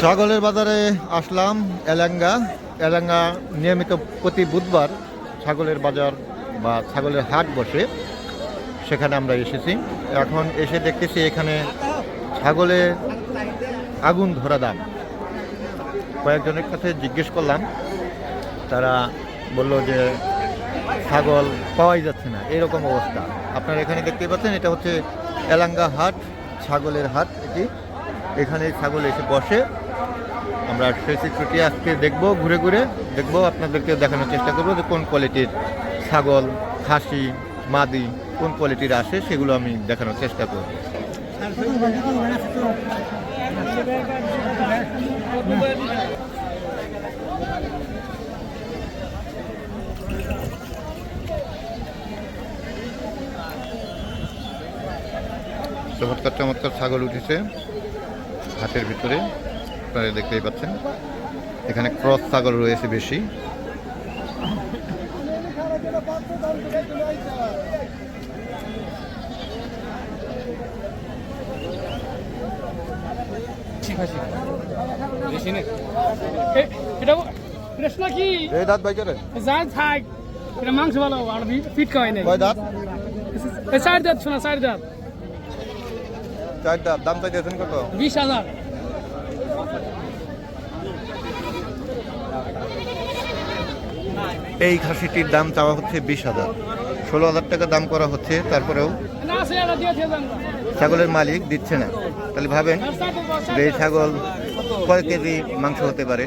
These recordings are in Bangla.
ছাগলের বাজারে আসলাম। এলাঙ্গা নিয়মিত প্রতি বুধবার ছাগলের বাজার বা ছাগলের হাট বসে, সেখানে আমরা এসেছি। এখন এসে দেখতেছি এখানে ছাগলে আগুন ধরা দাম। কয়েকজনের কাছে জিজ্ঞেস করলাম, তারা বলল যে ছাগল পাওয়াই যাচ্ছে না, এরকম অবস্থা। আপনারা এখানে দেখতে পাচ্ছেন, এটা হচ্ছে এলাঙ্গা হাট, ছাগলের হাট। এখানে ছাগল এসে বসে। আমরা সেই চিত্রটি আজকে দেখব, ঘুরে ঘুরে দেখব, আপনাদেরকে দেখানোর চেষ্টা করব যে কোন কোয়ালিটির ছাগল, খাসি, মাদি কোন কোয়ালিটির আসে, সেগুলো আমি দেখানোর চেষ্টা করব। চমৎকার চমৎকার ছাগল উঠেছে হাটের ভিতরে, আপনারা দেখতেই পাচ্ছেন। এখানে ক্রস ছাগল রয়েছে বেশি। মাংস ভালো আর ফিট খাওয়াই নাই। চার দাঁত শোনা, চার দাঁত। চার দাঁত, দাম চাইতেছেন কত? 20,000। এই খাসিটির দাম চাওয়া হচ্ছে 20,000, 16,000 টাকা দাম করা হচ্ছে। তারপরেও ছাগলের মালিক দিচ্ছে না। তাহলে ভাবেন যে এই ছাগল কয় কেজি মাংস হতে পারে।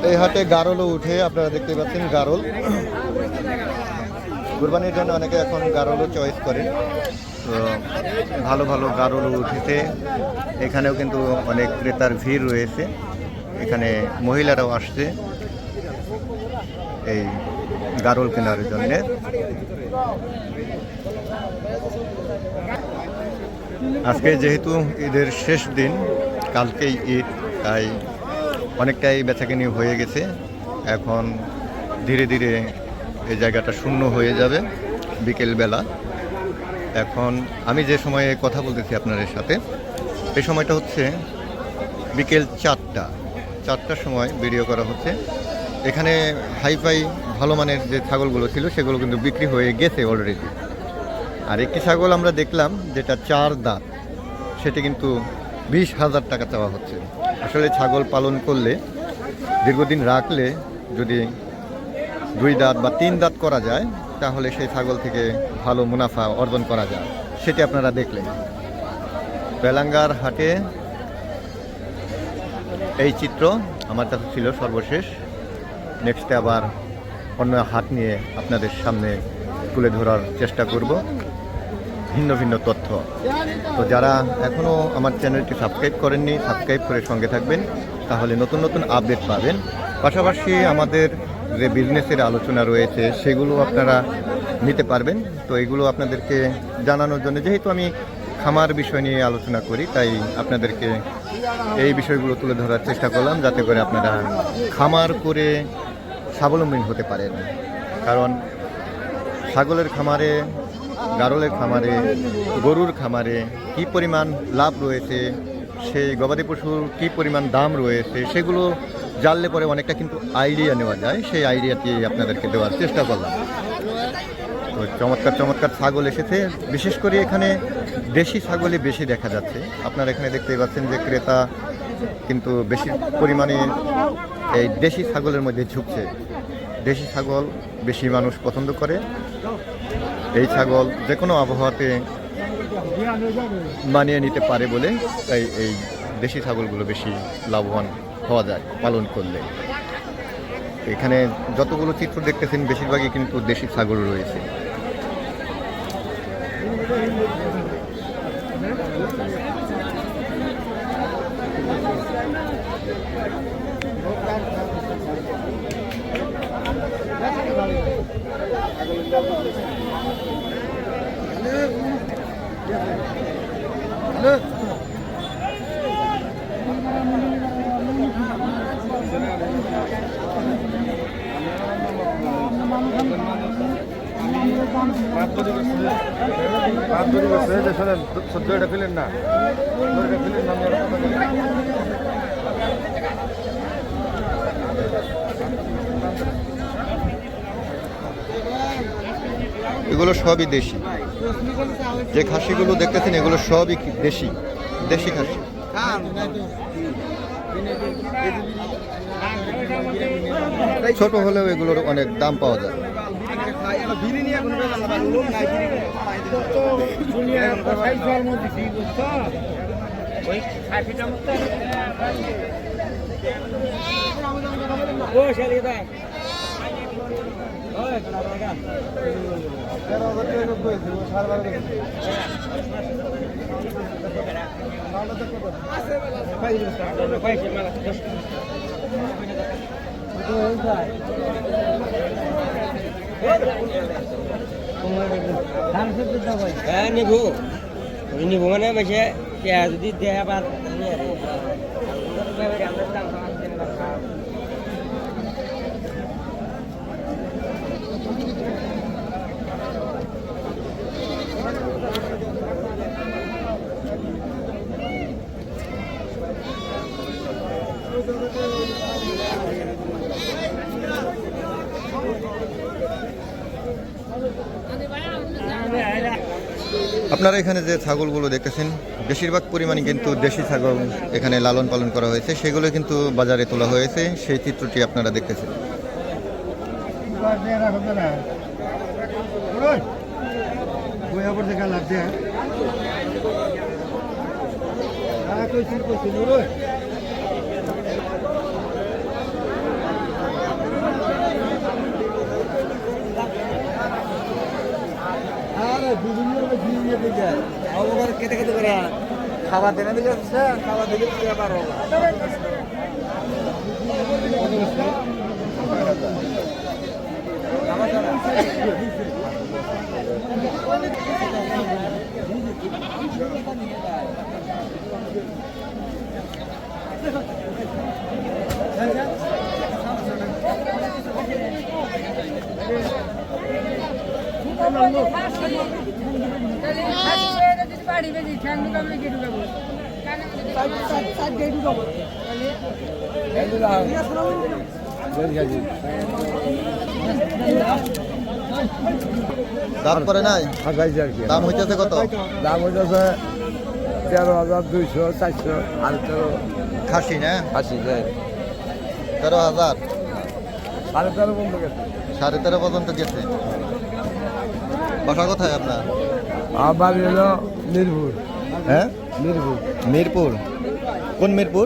এই হাটে গারলও উঠে, আপনারা দেখতে পাচ্ছেন গারল। কুরবানির জন্য অনেকে এখন গারলও চয়েস করে, তো ভালো ভালো গারলও উঠেছে। এখানেও কিন্তু অনেক ক্রেতার ভিড় রয়েছে। এখানে মহিলারাও আসছে এই গারল কেনার জন্যে। আজকে যেহেতু ঈদের শেষ দিন, কালকেই ঈদ, তাই অনেকটাই বেচাকেনি হয়ে গেছে। এখন ধীরে ধীরে এই জায়গাটা শূন্য হয়ে যাবে বিকেলবেলা। এখন আমি যে সময়ে কথা বলতেছি আপনাদের সাথে, এই সময়টা হচ্ছে বিকেল 4টার সময় ভিডিও করা হচ্ছে। এখানে হাইফাই ভালো মানের যে ছাগলগুলো ছিল সেগুলো কিন্তু বিক্রি হয়ে গেছে অলরেডি। আর একটি ছাগল আমরা দেখলাম যেটা 4 দাঁত, সেটি কিন্তু 20,000 টাকা চাওয়া হচ্ছে। আসলে ছাগল পালন করলে, দীর্ঘদিন রাখলে, যদি 2 দাঁত বা 3 দাঁত করা যায়, তাহলে সেই ছাগল থেকে ভালো মুনাফা অর্জন করা যায়। সেটি আপনারা দেখলেন। এলাঙ্গার হাটে এই চিত্র আমার কাছে ছিল সর্বশেষ। নেক্সটে আবার অন্য হাট নিয়ে আপনাদের সামনে তুলে ধরার চেষ্টা করব ভিন্ন ভিন্ন তথ্য। তো যারা এখনও আমার চ্যানেলটি সাবস্ক্রাইব করেননি, সাবস্ক্রাইব করে সঙ্গে থাকবেন, তাহলে নতুন নতুন আপডেট পাবেন। পাশাপাশি আমাদের যে বিজনেসের আলোচনা রয়েছে সেগুলো আপনারা নিতে পারবেন। তো এগুলো আপনাদেরকে জানানোর জন্য, যেহেতু আমি খামার বিষয় নিয়ে আলোচনা করি, তাই আপনাদেরকে এই বিষয়গুলো তুলে ধরার চেষ্টা করলাম, যাতে করে আপনারা খামার করে স্বাবলম্বী হতে পারেন। কারণ ছাগলের খামারে, গারলের খামারে, গরুর খামারে কী পরিমাণ লাভ রয়েছে, সেই গবাদি পশুর কী পরিমাণ দাম রয়েছে, সেগুলো জানলে পরে অনেকটা কিন্তু আইডিয়া নেওয়া যায়। সেই আইডিয়াটি আপনাদেরকে দেওয়ার চেষ্টা করলাম। তো চমৎকার চমৎকার ছাগল এসেছে। বিশেষ করে এখানে দেশি ছাগলই বেশি দেখা যাচ্ছে। আপনারা এখানে দেখতেই পাচ্ছেন যে ক্রেতা কিন্তু বেশি পরিমাণে এই দেশি ছাগলের মধ্যে ঝুঁকছে। দেশি ছাগল বেশি মানুষ পছন্দ করে। এই ছাগল যে কোনো আবহাওয়াতে মানিয়ে নিতে পারে বলে, তাই এই দেশি ছাগলগুলো বেশি লাভবান হওয়া যায় পালন করলে। এখানে যতগুলো চিত্র দেখতেছেন বেশিরভাগই কিন্তু দেশি ছাগল রয়েছে। এগুলো সবই দেশি। যে খাসিগুলো দেখতেছেন এগুলো সবই দেশি দেশি খাসি। ছোট হলেও এগুলোর অনেক দাম পাওয়া যায়। নিবো নিবো মানে বেশি যদি দেয় আবার আপনারা এখানে যে ছাগলগুলো দেখতেছেন বেশিরভাগ পরিমাণে কিন্তু দেশি ছাগল এখানে লালন পালন করা হয়েছে, সেগুলো কিন্তু বাজারে তোলা হয়েছে। সেই চিত্রটি আপনারা দেখতেছেন। কেটে কেটে করে খাবার দেনে দিলে খাবার দিলে আবার দাম করে নাই? দাম হইতেছে কত? দাম হইতেছে 13,200 400 আর 13 খাসি না? খাসি যায় 13,000 13.5 পর্যন্ত গেছে 13.5 পর্যন্ত গেছে। বাসা কোথায় আপনার? আবার হলো মিরপুর। হ্যাঁ, মিরপুর মিরপুর। কোন মিরপুর?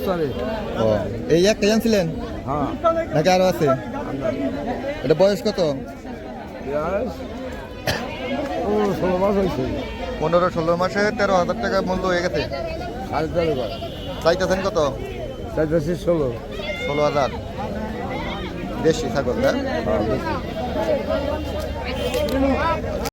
সরি ও, এই একটাই আনছিলেন হ্যাঁ নাকি আরো আছে? এটা বয়স কত? 16 মাস হয়েছে 15-16 মাসে 13,000 টাকা মূল্য হয়ে গেছে। 13.5 চাইতেছেন কত? চাইতেছি 16 16,000। দেশি ছাগল না? হ্যাঁ